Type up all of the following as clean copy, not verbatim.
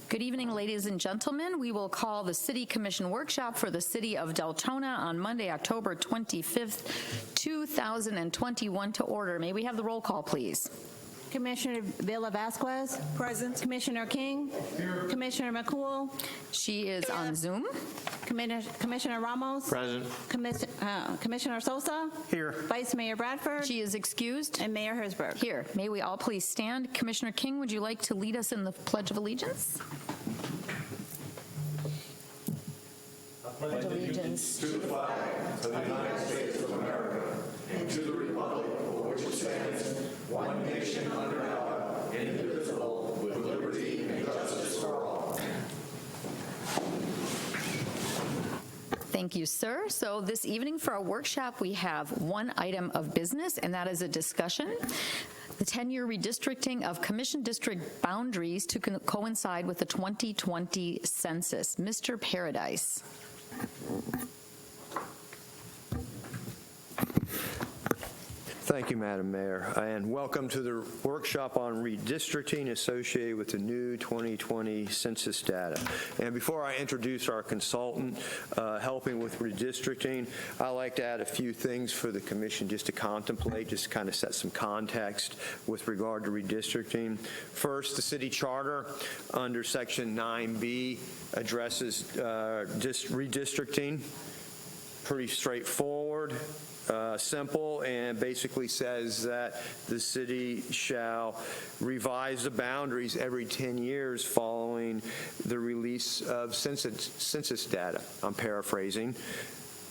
Good evening, ladies and gentlemen. We will call the City Commission Workshop for the City of Deltona on Monday, October 25th, 2021 to order. May we have the roll call, please? Commissioner Villa Vasquez. Present. Commissioner King. Here. Commissioner McCool. She is on Zoom. Commissioner Ramos. Present. Commissioner Sosa. Here. Vice Mayor Bradford. She is excused. And Mayor Hersberg. Here. May we all please stand. Commissioner King, would you like to lead us in the Pledge of Allegiance? I pledge allegiance to the flag of the United States of America and to the republic for which it stands, one nation under God, indivisible, with liberty and justice for all. Thank you, sir. So this evening for our workshop, we have one item of business, and that is a discussion. The 10-year redistricting of commission district boundaries to coincide with the 2020 census. Mr. Paradise. Thank you, Madam Mayor, and welcome to the workshop on redistricting associated with the new 2020 census data. And before I introduce our consultant helping with redistricting, I'd like to add a few things for the commission just to contemplate, just to kind of set some context with regard to redistricting. First, the city charter under section 9B addresses redistricting. Pretty straightforward. Simple, and basically says that the city shall revise the boundaries every 10 years following the release of census data. I'm paraphrasing.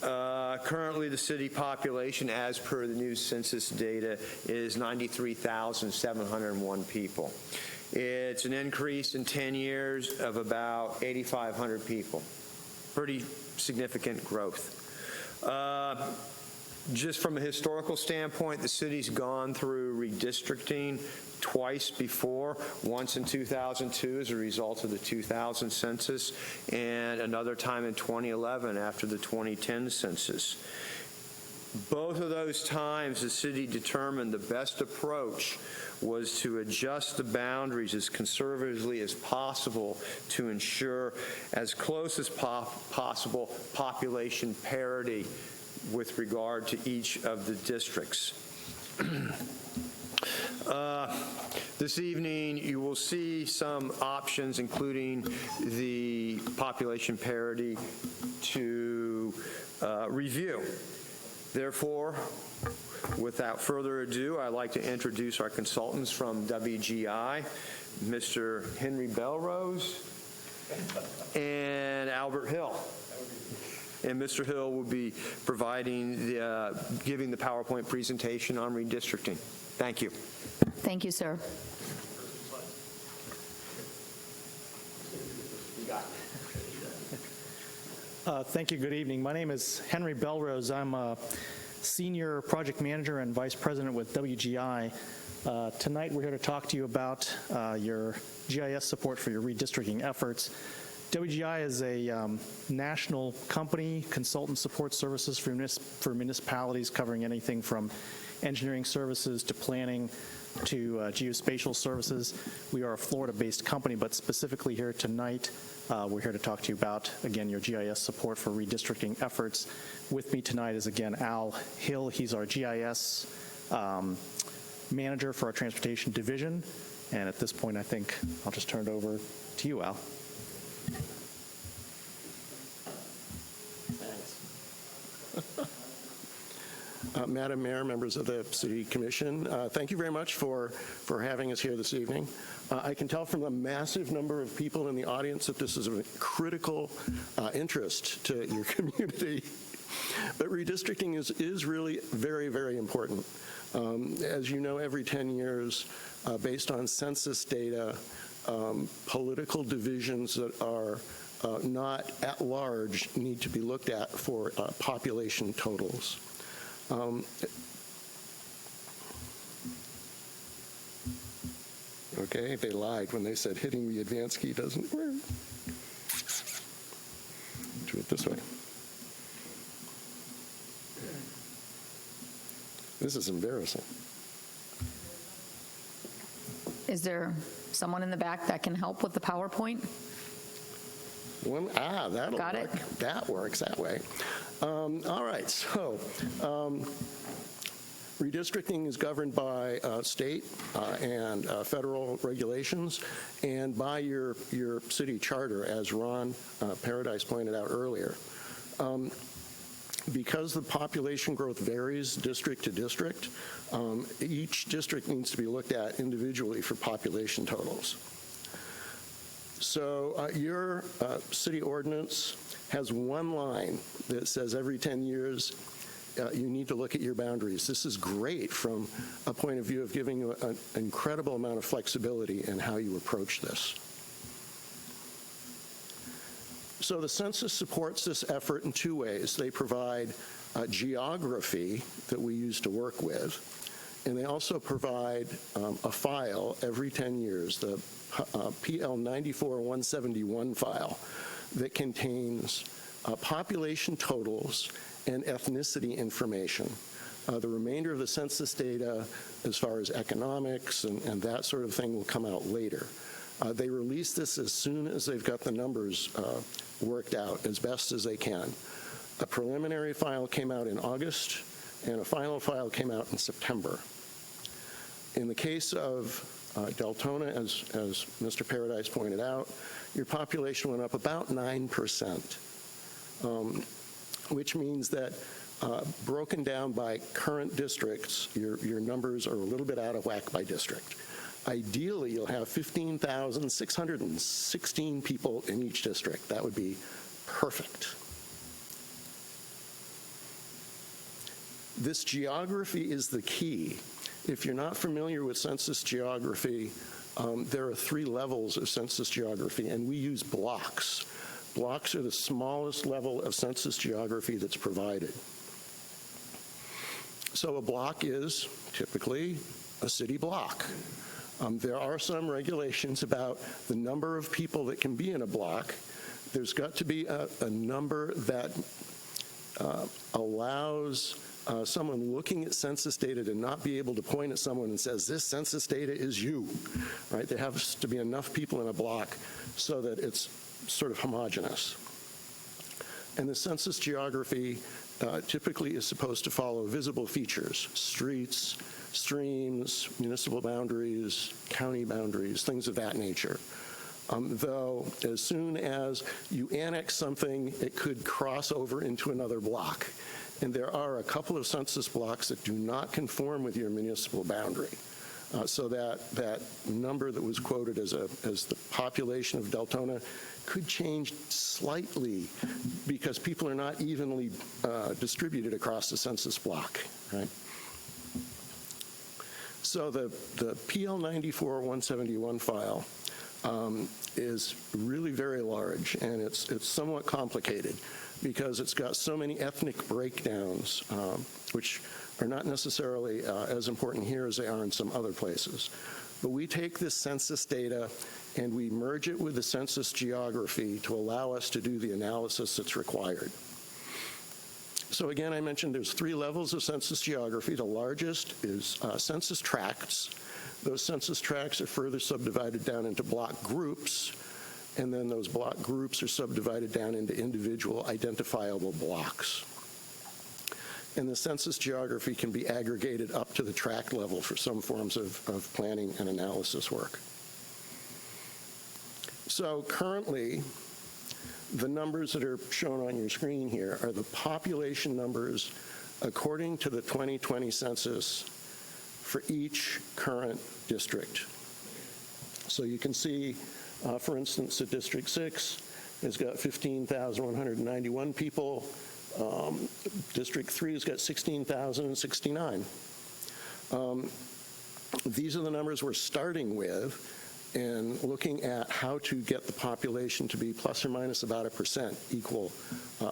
Currently, the city population, as per the new census data, is 93,701 people. It's an increase in 10 years of about 8,500 people. Pretty significant growth. Just from a historical standpoint, the city's gone through redistricting twice before, once in 2002 as a result of the 2000 census, and another time in 2011 after the 2010 census. Both of those times, the city determined the best approach was to adjust the boundaries as conservatively as possible to ensure as close as possible population parity with regard to each of the districts. This evening, you will see some options, including the population parity, to review. Therefore, without further ado, I'd like to introduce our consultants from WGI, Mr. Henry Belrose and Albert Hill. And Mr. Hill will be providing giving the PowerPoint presentation on redistricting. Thank you. Thank you, sir. Thank you. Good evening. My name is Henry Belrose. I'm a senior project manager and vice president with WGI. Tonight we're here to talk to you about your GIS support for your redistricting efforts. WGI is a national company, consultant support services for municipalities, covering anything from engineering services to planning to geospatial services. We are a Florida-based company, but specifically here tonight, we're here to talk to you about, again, your GIS support for redistricting efforts. With me tonight is, again, Al Hill. He's our GIS manager for our transportation division. And at this point, I think I'll just turn it over to you, Al. Madam Mayor, members of the City Commission, thank you very much for having us here this evening. I can tell from the massive number of people in the audience that this is of critical interest to your community. But redistricting is really very, very important. As you know, every 10 years, based on census data, political divisions that are not at large need to be looked at for population totals. Okay, they lied when they said hitting the advance key doesn't work. Do it this way. This is embarrassing. Is there someone in the back that can help with the PowerPoint? That'll Got it. work. That works that way. All right, so redistricting is governed by state and federal regulations and by your city charter, as Ron Paradise pointed out earlier. Because the population growth varies district to district, each district needs to be looked at individually for population totals. So your city ordinance has one line that says every 10 years you need to look at your boundaries. This is great from a point of view of giving you an incredible amount of flexibility in how you approach this. So the census supports this effort in two ways. They provide geography that we use to work with, and they also provide a file every 10 years, the PL 94-171 file, that contains population totals and ethnicity information. The remainder of the census data, as far as economics and that sort of thing, will come out later. They release this as soon as they've got the numbers worked out as best as they can. A preliminary file came out in August, and a final file came out in September. In the case of Deltona, as Mr. Paradise pointed out, your population went up about 9%, which means that broken down by current districts, your numbers are a little bit out of whack by district. Ideally, you'll have 15,616 people in each district. That would be perfect. This geography is the key. If you're not familiar with census geography, there are 3 levels of census geography, and we use blocks. Blocks are the smallest level of census geography that's provided. So a block is typically a city block. There are some regulations about the number of people that can be in a block. There's got to be a number that allows someone looking at census data to not be able to point at someone and says, this census data is you, right? There has to be enough people in a block so that it's sort of homogeneous. And the census geography typically is supposed to follow visible features: streets, streams, municipal boundaries, county boundaries, things of that nature. Though as soon as you annex something, it could cross over into another block. And there are a couple of census blocks that do not conform with your municipal boundary. So that number that was quoted as the population of Deltona could change slightly because people are not evenly distributed across the census block, right? So the PL 94-171 file is really very large, and it's somewhat complicated because it's got so many ethnic breakdowns, which are not necessarily as important here as they are in some other places. But we take this census data and we merge it with the census geography to allow us to do the analysis that's required. So again, I mentioned there's 3 levels of census geography. The largest is census tracts. Those census tracts are further subdivided down into block groups, and then those block groups are subdivided down into individual identifiable blocks. And the census geography can be aggregated up to the tract level for some forms of planning and analysis work. So currently, the numbers that are shown on your screen here are the population numbers according to the 2020 census for each current district. So you can see, for instance, that District 6 has got 15,191 people. District 3 has got 16,069. These are the numbers we're starting with and looking at how to get the population to be plus or minus about 1% equal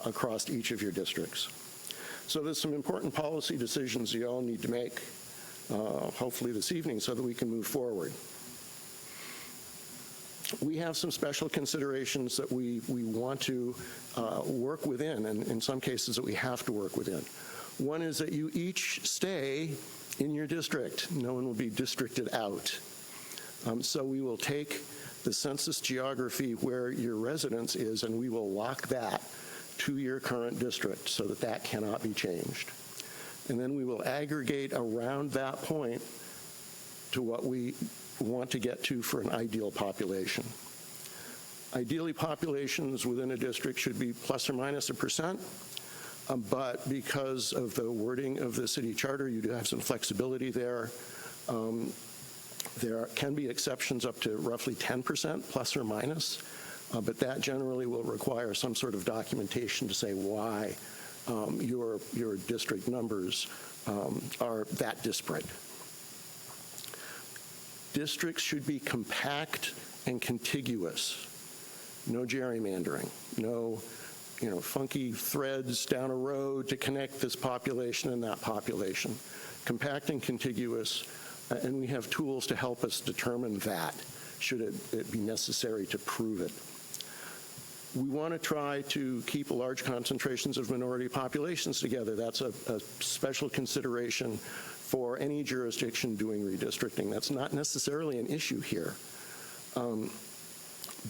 across each of your districts. So there's some important policy decisions you all need to make, hopefully this evening, so that we can move forward. We have some special considerations that we want to work within, and in some cases that we have to work within. One is that you each stay in your district. No one will be districted out. So we will take the census geography where your residence is, and we will lock that to your current district so that that cannot be changed. And then we will aggregate around that point to what we want to get to for an ideal population. Ideally, populations within a district should be plus or minus 1%, but because of the wording of the city charter, you do have some flexibility there. There can be exceptions up to roughly 10% plus or minus, but that generally will require some sort of documentation to say why your district numbers are that disparate. Districts should be compact and contiguous. No gerrymandering, no funky threads down a road to connect this population and that population. Compact and contiguous, and we have tools to help us determine that, should it be necessary to prove it. We want to try to keep large concentrations of minority populations together. That's a special consideration for any jurisdiction doing redistricting. That's not necessarily an issue here.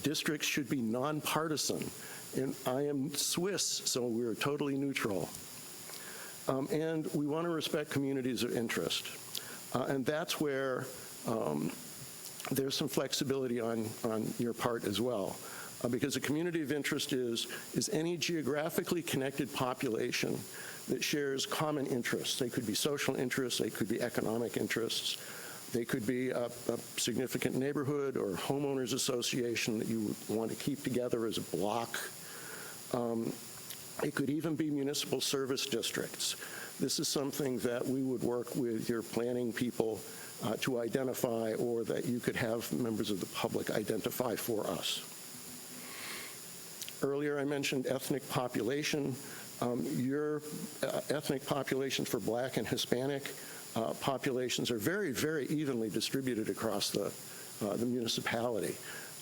Districts should be nonpartisan. And I am Swiss, so we're totally neutral. And we want to respect communities of interest. And that's where there's some flexibility on your part as well. Because a community of interest is any geographically connected population that shares common interests. They could be social interests, they could be economic interests, they could be a significant neighborhood or homeowners association that you want to keep together as a block. It could even be municipal service districts. This is something that we would work with your planning people to identify, or that you could have members of the public identify for us. Earlier I mentioned ethnic population. Your ethnic populations for Black and Hispanic populations are very, very evenly distributed across the municipality.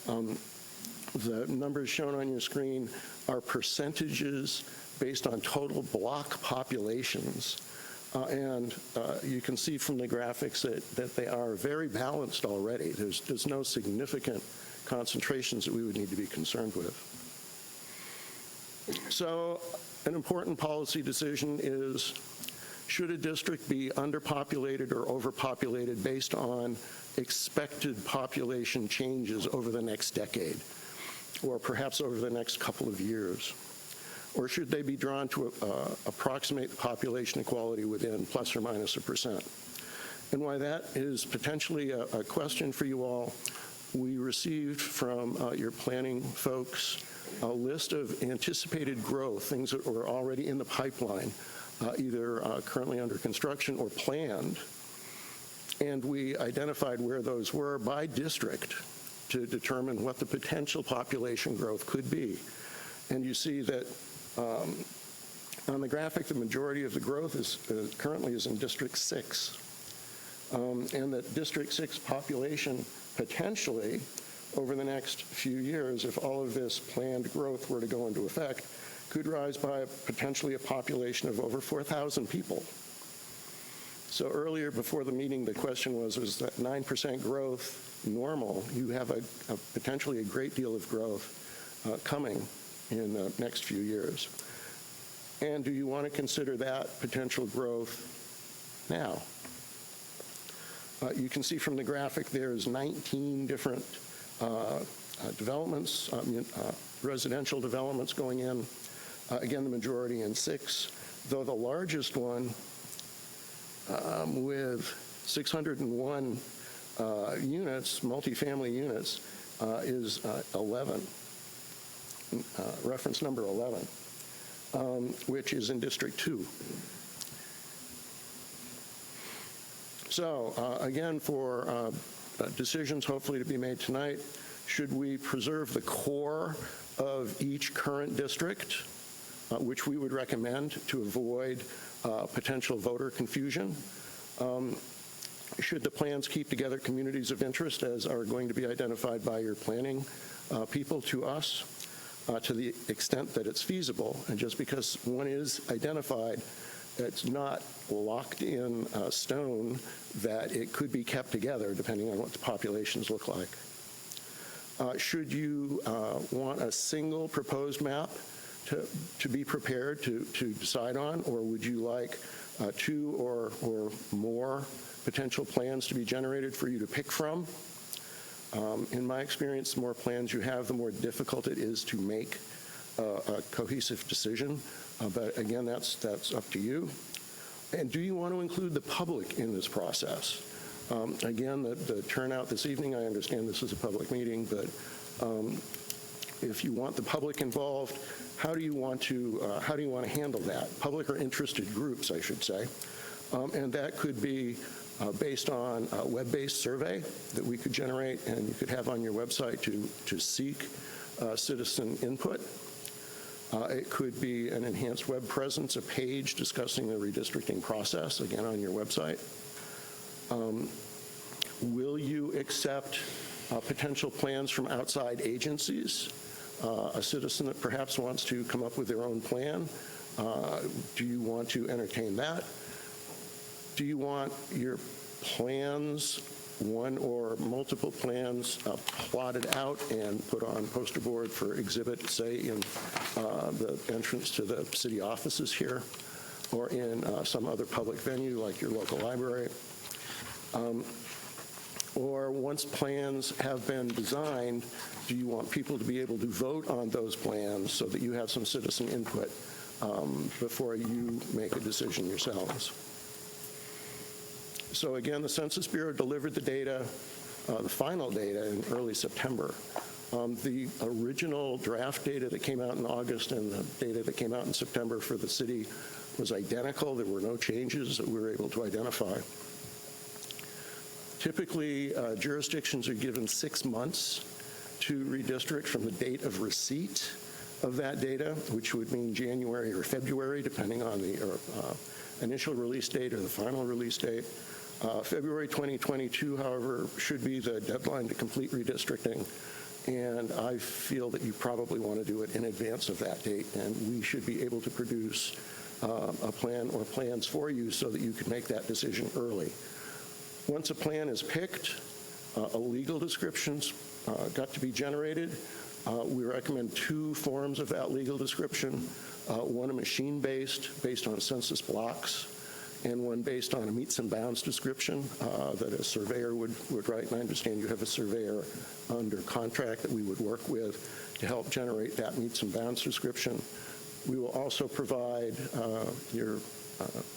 The numbers shown on your screen are percentages based on total block populations. And you can see from the graphics that they are very balanced already. There's no significant concentrations that we would need to be concerned with. So an important policy decision is, should a district be underpopulated or overpopulated based on expected population changes over the next decade, or perhaps over the next couple of years? Or should they be drawn to approximate population equality within plus or minus 1%? And why that is potentially a question for you all, we received from your planning folks a list of anticipated growth, things that were already in the pipeline, either currently under construction or planned. And we identified where those were by district to determine what the potential population growth could be. And you see that on the graphic, the majority of the growth currently is in District 6. And that District 6 population potentially over the next few years, if all of this planned growth were to go into effect, could rise by potentially a population of over 4,000 people. So earlier before the meeting, the question was that 9% growth normal? You have potentially a great deal of growth coming in the next few years. And do you want to consider that potential growth now? You can see from the graphic there's 19 different developments, residential developments going in. Again, the majority in 6, though the largest one with 601 units, multifamily units, is 11, reference number 11, which is in District 2. So again, for decisions hopefully to be made tonight, should we preserve the core of each current district, which we would recommend to avoid potential voter confusion? Should the plans keep together communities of interest as are going to be identified by your planning people to us to the extent that it's feasible? And just because one is identified it's not locked in stone that it could be kept together depending on what the populations look like. Should you want a single proposed map to be prepared to decide on, or would you like two or more potential plans to be generated for you to pick from? In my experience, the more plans you have, the more difficult it is to make a cohesive decision. But again, that's up to you. And do you want to include the public in this process? Again, the turnout this evening, I understand this is a public meeting, but if you want the public involved, how do you want to handle that? Public or interested groups, I should say. And that could be based on a web-based survey that we could generate and you could have on your website to seek citizen input. It could be an enhanced web presence, a page discussing the redistricting process, again, on your website. Will you accept potential plans from outside agencies? A citizen that perhaps wants to come up with their own plan, do you want to entertain that? Do you want your plans, one or multiple plans, plotted out and put on poster board for exhibit, say, in the entrance to the city offices here, or in some other public venue like your local library? Or once plans have been designed, do you want people to be able to vote on those plans so that you have some citizen input before you make a decision yourselves? So again, the Census Bureau delivered the data, the final data, in early September. The original draft data that came out in August and the data that came out in September for the city was identical. There were no changes that we were able to identify. Typically, jurisdictions are given 6 months to redistrict from the date of receipt of that data, which would mean January or February, depending on the initial release date or the final release date. February 2022, however, should be the deadline to complete redistricting, and I feel that you probably want to do it in advance of that date, and we should be able to produce a plan or plans for you so that you can make that decision early. Once a plan is picked, a legal description's got to be generated. We recommend 2 forms of that legal description, one a machine-based, based on census blocks, and one based on a meets and bounds description that a surveyor would write. And I understand you have a surveyor under contract that we would work with to help generate that meets and bounds description. We will also provide your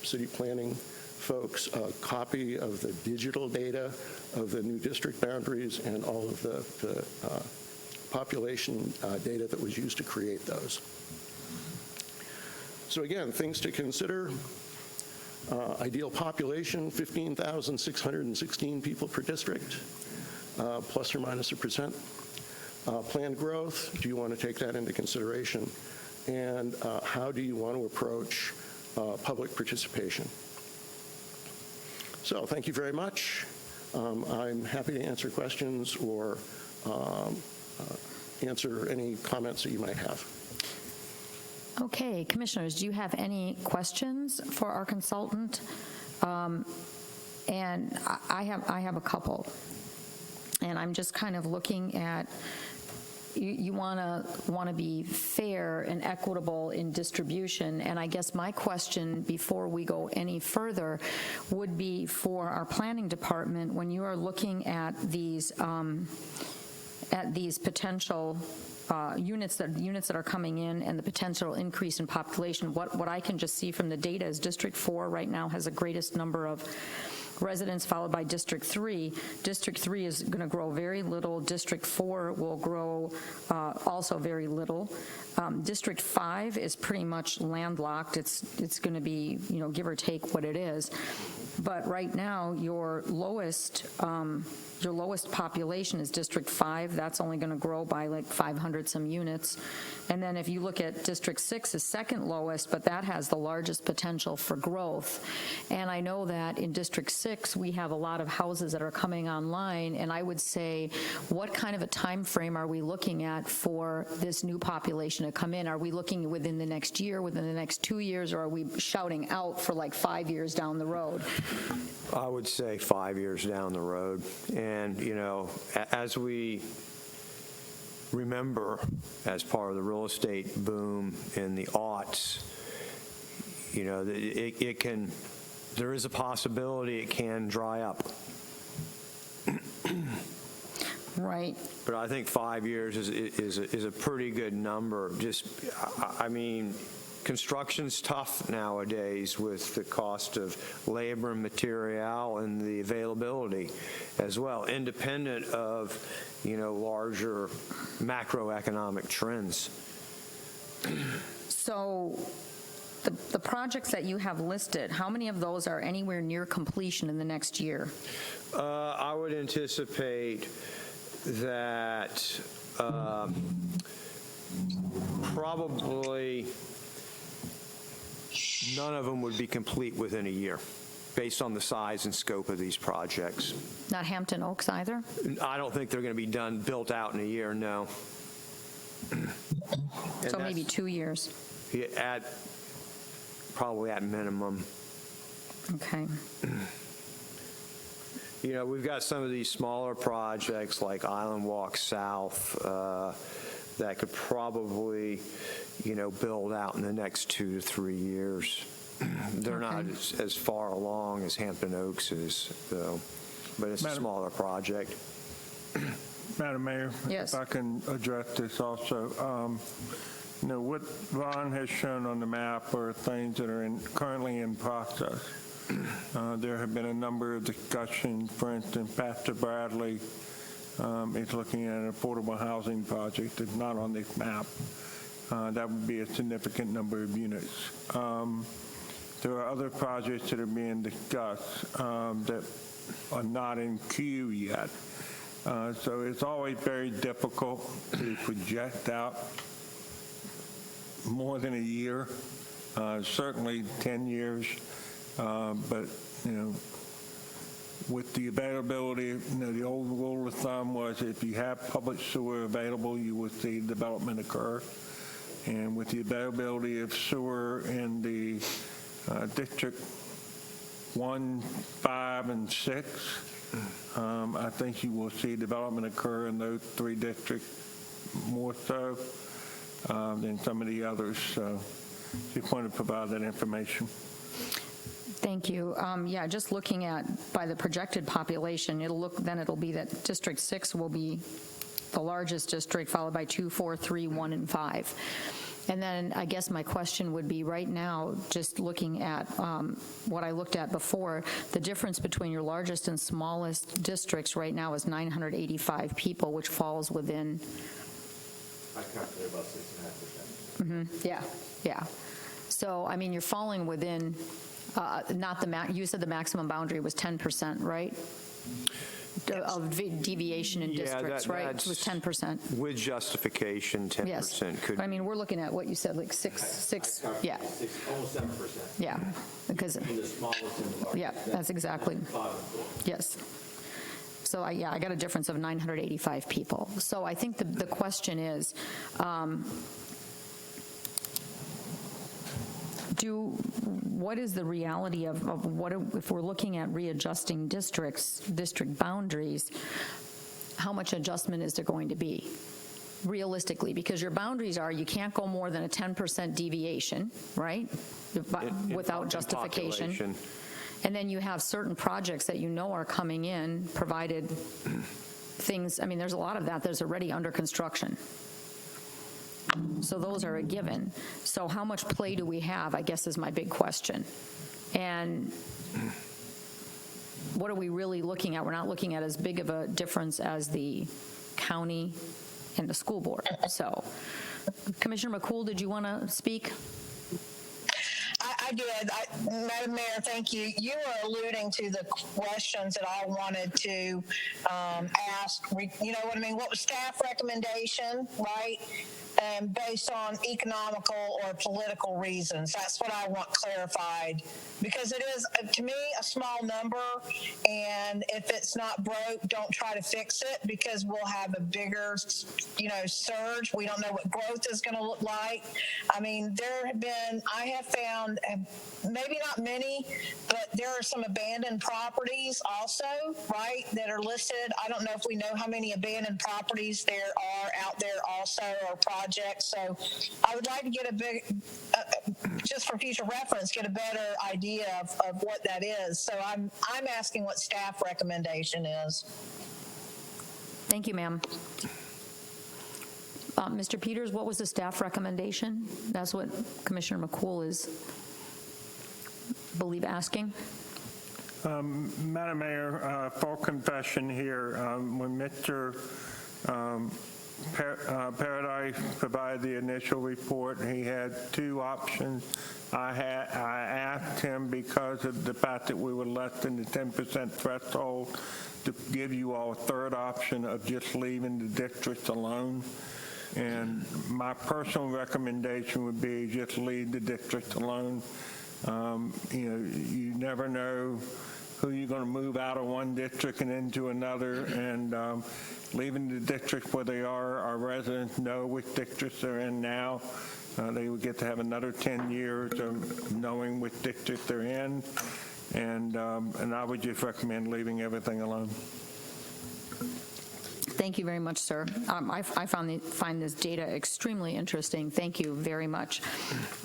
city planning folks a copy of the digital data of the new district boundaries and all of the population data that was used to create those. So again, things to consider. Ideal population, 15,616 people per district, plus or minus a %. Planned growth, do you want to take that into consideration? And how do you want to approach public participation? So thank you very much. I'm happy to answer questions or answer any comments that you might have. Okay, commissioners, do you have any questions for our consultant? And I have a couple. And I'm just kind of looking at, you want to be fair and equitable in distribution. And I guess my question before we go any further would be for our planning department, when you are looking at these potential units that are coming in and the potential increase in population, what I can just see from the data is District 4 right now has the greatest number of residents, followed by District 3. District 3 is going to grow very little. District 4 will grow also very little. District 5 is pretty much landlocked. It's going to be, give or take what it is. But right now, your lowest population is District 5. That's only going to grow by like 500 some units. And then if you look at District 6 is second lowest, but that has the largest potential for growth. And I know that in District 6, 6, we have a lot of houses that are coming online, and I would say, what kind of a time frame are we looking at for this new population to come in? Are we looking within the next year, within the next 2 years, or are we shouting out for like 5 years down the road? I would say 5 years down the road. And, as we remember, as part of the real estate boom in the aughts, there is a possibility it can dry up. Right. But I think 5 years is a pretty good number. Construction's tough nowadays with the cost of labor and material and the availability as well, independent of, larger macroeconomic trends. So the projects that you have listed, how many of those are anywhere near completion in the next year? I would anticipate that probably none of them would be complete within a year, based on the size and scope of these projects. Not Hampton Oaks either? I don't think they're going to be built out in a year, no. So maybe 2 years. Probably at minimum. Okay. We've got some of these smaller projects like Island Walk South that could probably, build out in the next 2 to 3 years. They're not as far along as Hampton Oaks is, though, but it's a smaller project. Madam Mayor, yes. If I can address this also. What Ron has shown on the map are things that are currently in process. There have been a number of discussions. For instance, Pastor Bradley is looking at an affordable housing project that's not on this map. That would be a significant number of units. There are other projects that are being discussed that are not in queue yet. So it's always very difficult to project out more than a year, certainly 10 years. But, with the availability, the old rule of thumb was if you have public sewer available, you will see development occur. And with the availability of sewer in the District 1, 5, and 6, I think you will see development occur in those 3 districts more so than some of the others. So just wanted to provide that information. Thank you. Yeah, just looking at by the projected population, it'll be that District 6 will be the largest district, followed by 2, 4, 3, 1, and 5. And then I guess my question would be right now, just looking at what I looked at before, the difference between your largest and smallest districts right now is 985 people, which falls within. I calculate about 6.5%. Mm-hmm. Yeah. So, you're falling within, not the you said the maximum boundary was 10%, right? Of deviation in districts, right? It was 10%. With justification, 10% Yes. could. We're looking at what you said, like six, yeah. Almost 7%. Yeah, because, Between the smallest and the largest. yeah, that's exactly, 5 and 4. yes. So, I got a difference of 985 people. So I think the question is, what is the reality of what if we're looking at readjusting district boundaries, how much adjustment is there going to be realistically? Because your boundaries are, you can't go more than a 10% deviation, right? Without justification. Population. And then you have certain projects that are coming in, provided things, there's a lot of that that's already under construction. So those are a given. So how much play do we have, I guess, is my big question. And what are we really looking at? We're not looking at as big of a difference as the county and the school board. So, Commissioner McCool, did you want to speak? I I did. Madam Mayor, thank you. You were alluding to the questions that I wanted to ask. You know what I mean? What was staff recommendation, right? And based on economical or political reasons. That's what I want clarified, because it is, to me, a small number, and if it's not broke, don't try to fix it, because we'll have a bigger, surge. We don't know what growth is going to look like. I mean, I have found, maybe not many, but there are some abandoned properties also, right, that are listed. I don't know if we know how many abandoned properties there are out there also, or projects. So I would like to get just for future reference, get a better idea of what that is. So I'm asking what staff recommendation is. Thank you, ma'am. Mr. Peters, what was the staff recommendation? That's what Commissioner McCool is, believe, asking. Madam Mayor, full confession here. When Mr. Paradise provided the initial report, he had two options. I asked him, because of the fact that we were less than the 10% threshold, to give you all a third option of just leaving the district alone. And my personal recommendation would be just leave the district alone. You never know who you're going to move out of one district and into another, and leaving the district where they are, our residents know which districts they're in now. They would get to have another 10 years of knowing which district they're in, and I would just recommend leaving everything alone. Thank you very much, sir. I find this data extremely interesting. Thank you very much.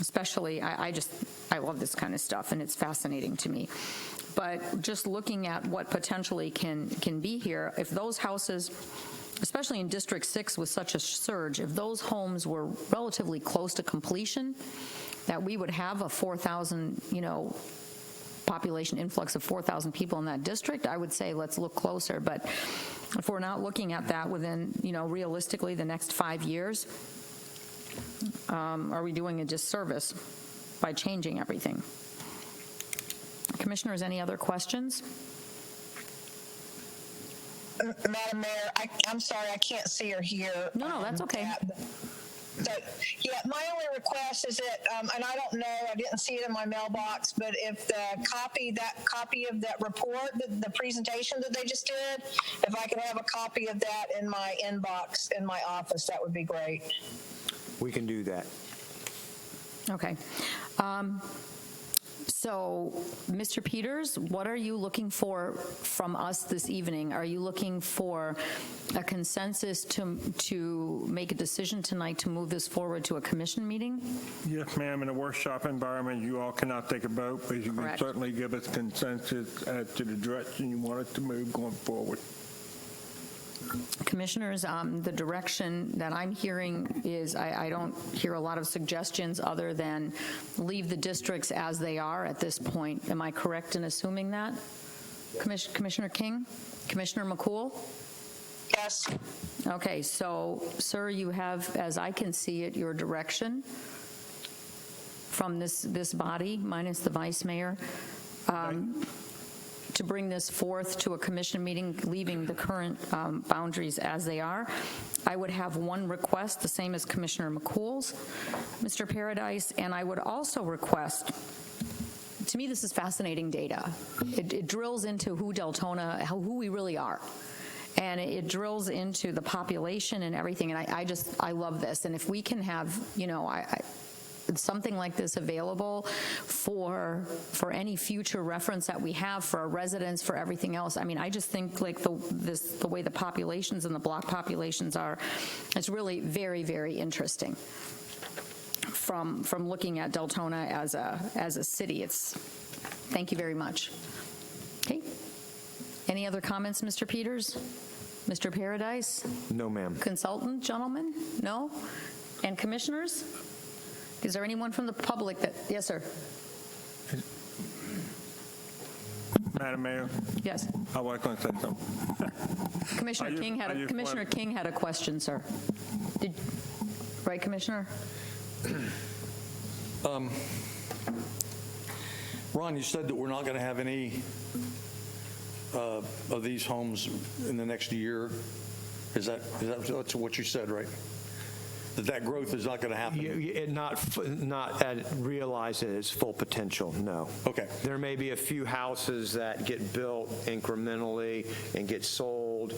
Especially, I love this kind of stuff, and it's fascinating to me. But just looking at what potentially can be here, if those houses, especially in District 6 with such a surge, if those homes were relatively close to completion, that we would have a 4,000, population influx of 4,000 people in that district, I would say let's look closer. But if we're not looking at that within, realistically the next 5 years, are we doing a disservice by changing everything? Commissioners, any other questions? Madam Mayor, I'm sorry, I can't see or hear. No, that's okay. My only request is that, and I don't know, I didn't see it in my mailbox, but if that copy of that report, the presentation that they just did, if I could have a copy of that in my inbox in my office, that would be great. We can do that. Okay. So, Mr. Peters, what are you looking for from us this evening? Are you looking for a consensus to make a decision tonight to move this forward to a commission meeting? Yes, ma'am. In a workshop environment, you all cannot take a vote, but you can certainly give us consensus as to the direction you want us to move going forward. Commissioners, the direction that I'm hearing is I don't hear a lot of suggestions other than leave the districts as they are at this point. Am I correct in assuming that? Yes. Commissioner King? Commissioner McCool? Yes. Okay, so, sir, you have, as I can see it, your direction from this body, minus the vice mayor, to bring this forth to a commission meeting, leaving the current boundaries as they are. I would have one request, the same as Commissioner McCool's, Mr. Paradise, and I would also request, to me this is fascinating data. It drills into who Deltona, who we really are. And it drills into the population and everything, and I love this. And if we can have, something like this available for any future reference that we have for our residents, for everything else. I mean, I just think like the way the populations and the block populations are, it's really very, very interesting. From looking at Deltona as a city, thank you very much. Okay. Any other comments, Mr. Peters? Mr. Paradise? No, ma'am. Consultant, gentlemen? No? And commissioners? Is there anyone from the public that, yes, sir? Madam Mayor? Yes. I was going to say something. Commissioner King had a question, sir. Right, Commissioner? Ron, you said that we're not going to have any of these homes in the next year. Is that that's what you said, right? That growth is not going to happen? Not realized at its full potential, no. Okay. There may be a few houses that get built incrementally and get sold.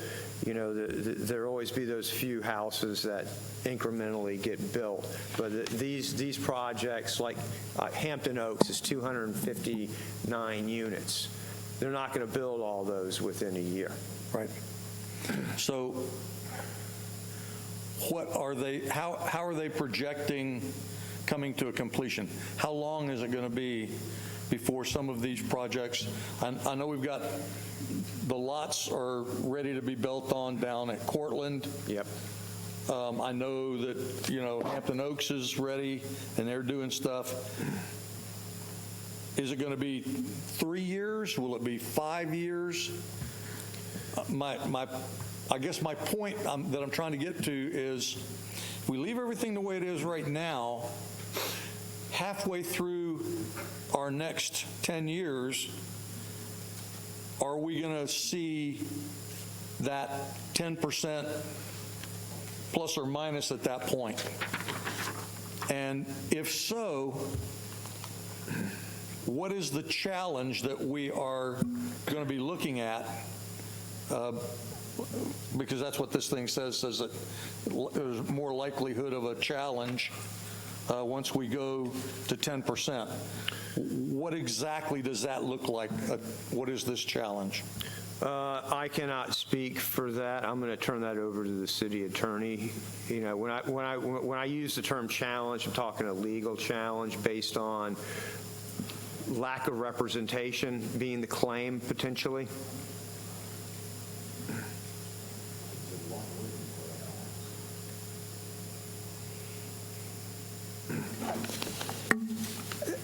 You know, there'll always be those few houses that incrementally get built. But these projects, like Hampton Oaks, is 259 units. They're not going to build all those within a year. Right. So what are they, how are they projecting coming to a completion? How long is it going to be before some of these projects? I know we've got, the lots are ready to be built on down at Cortland. Yep. I know that, you know, Hampton Oaks is ready and they're doing stuff. Is it going to be 3 years? Will it be 5 years? I guess my point that I'm trying to get to is, if we leave everything the way it is right now, halfway through our next 10 years, are we going to see that 10% plus or minus at that point? And if so, what is the challenge that we are going to be looking at? Because that's what this thing says that there's more likelihood of a challenge once we go to 10%. What exactly does that look like? What is this challenge? I cannot speak for that. I'm going to turn that over to the city attorney. You know, when I use the term challenge, I'm talking a legal challenge based on lack of representation being the claim potentially.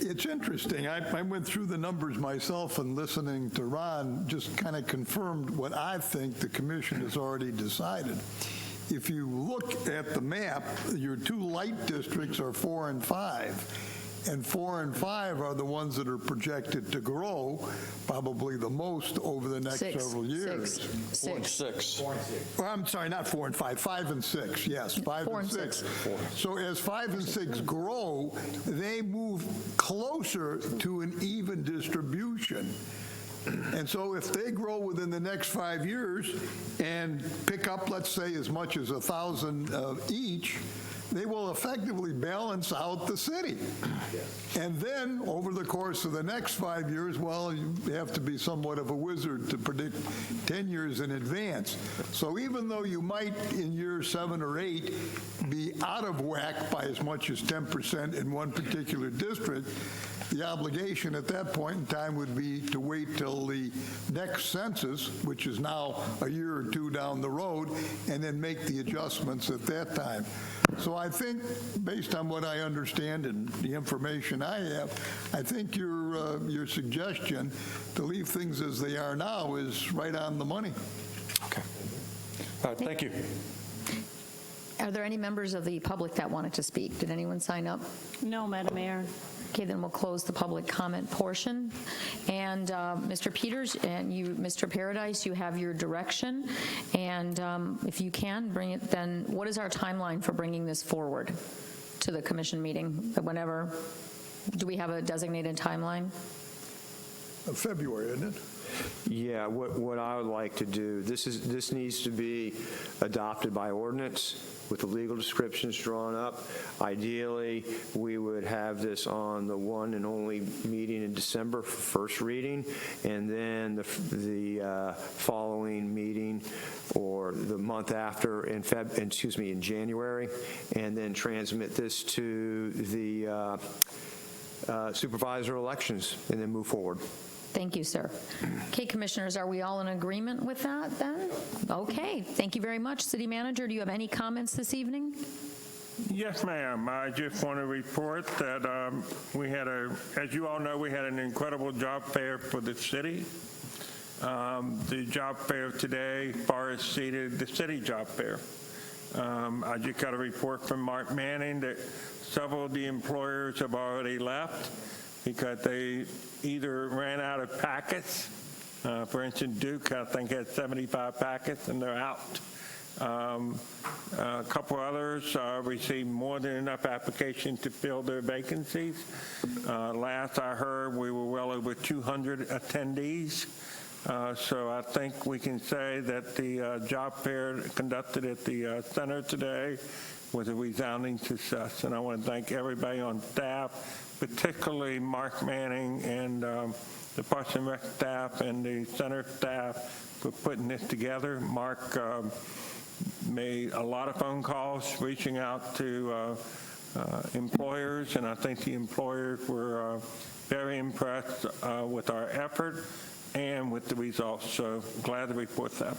It's interesting. I went through the numbers myself, and listening to Ron just kind of confirmed what I think the commission has already decided. If you look at the map, your two light districts are 4 and 5. And 4 and 5 are the ones that are projected to grow probably the most over the next several years. 4 and 6. Well, I'm sorry, not 4 and 5, 5 and 6, yes, 5 and 6. So as 5 and 6 grow, they move closer to an even distribution. And so if they grow within the next 5 years and pick up, let's say, as much as 1,000 each, they will effectively balance out the city. And then over the course of the next 5 years, well, you have to be somewhat of a wizard to predict 10 years in advance. So even though you might in year 7 or 8 be out of whack by as much as 10% in one particular district, the obligation at that point in time would be to wait till the next census, which is now a year or two down the road, and then make the adjustments at that time. So I think, based on what I understand and the information I have, I think your suggestion to leave things as they are now is right on the money. Okay. All right, thank you. Are there any members of the public that wanted to speak? Did anyone sign up? No, Madam Mayor. Okay, then we'll close the public comment portion. And Mr. Peters and you, Mr. Paradise, you have your direction. And if you can bring it, then what is our timeline for bringing this forward to the commission meeting? Whenever, do we have a designated timeline? February, isn't it? Yeah, what I would like to do, this needs to be adopted by ordinance with the legal descriptions drawn up. Ideally, we would have this on the one and only meeting in December for first reading, and then the following meeting or the month after in January, and then transmit this to the supervisor elections and then move forward. Thank you, sir. Okay, commissioners, are we all in agreement with that then? Okay, thank you very much. City Manager, do you have any comments this evening? Yes, ma'am. I just want to report that we had as you all know, we had an incredible job fair for the city. The job fair today far exceeded the city job fair. I just got a report from Mark Manning that several of the employers have already left. because they either ran out of packets. For instance, Duke, I think, had 75 packets, and they're out. A couple others received more than enough applications to fill their vacancies. Last I heard, we were well over 200 attendees. So I think we can say that the job fair conducted at the center today was a resounding success. And I want to thank everybody on staff, particularly Mark Manning and the Parks and Rec staff and the center staff for putting this together. Mark made a lot of phone calls reaching out to employers, and I think the employers were very impressed with our effort and with the results. So glad to report that.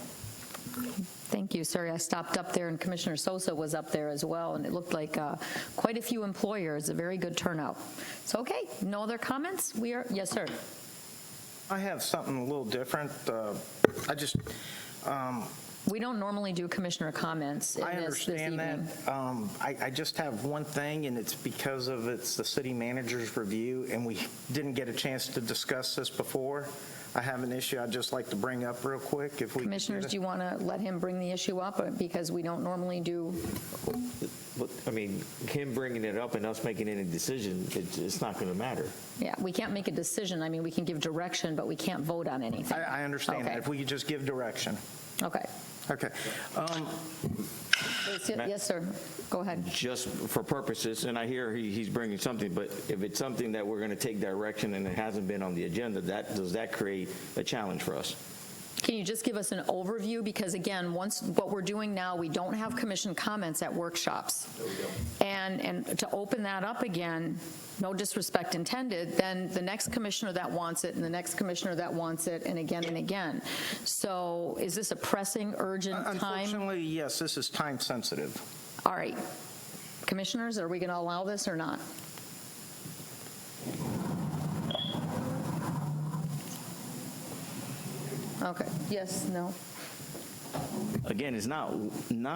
Thank you. Sorry, I stopped up there, and Commissioner Sosa was up there as well, and it looked like quite a few employers, a very good turnout. So, okay, no other comments? Yes, sir. I have something a little different. We don't normally do commissioner comments in I this understand evening. that. I just have one thing, and it's because of it's the city manager's review, and we didn't get a chance to discuss this before. I have an issue I'd just like to bring up real quick. If we Commissioners, do you want to let him bring the issue up? Because we don't normally do. I mean, him bringing it up and us making any decision, it's not going to matter. Yeah, we can't make a decision. I mean, we can give direction, but we can't vote on anything. I understand that. Okay. If we could just give direction. Okay. Okay. Yes, sir. Go ahead. Just for purposes, and I hear he's bringing something, but if it's something that we're going to take direction and it hasn't been on the agenda, does that create a challenge for us? Can you just give us an overview? Because again, what we're doing now, we don't have commission comments at workshops. And to open that up again, no disrespect intended, then the next commissioner that wants it and the next commissioner that wants it and again and again. So is this a pressing, urgent time? Unfortunately, yes, this is time sensitive. All right. Commissioners, are we going to allow this or not? Okay. Yes, no? Again, it's not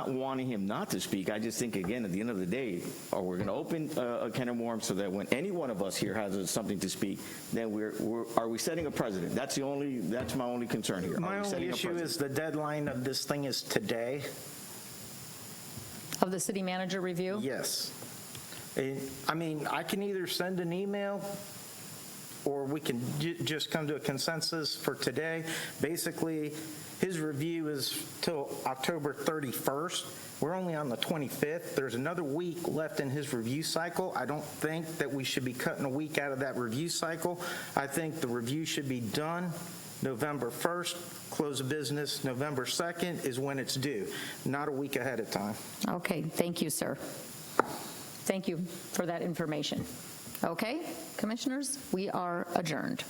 wanting him not to speak. I just think, again, at the end of the day, are we going to open a can of worms so that when any one of us here has something to speak, then are we setting a precedent? That's my only concern here. My only issue is the deadline of this thing is today. Of the city manager review? Yes. I mean, I can either send an email or we can just come to a consensus for today. Basically, his review is till October 31st. We're only on the 25th. There's another week left in his review cycle. I don't think that we should be cutting a week out of that review cycle. I think the review should be done November 1st, close of business. November 2nd is when it's due, not a week ahead of time. Okay, thank you, sir. Thank you for that information. Okay, commissioners, we are adjourned.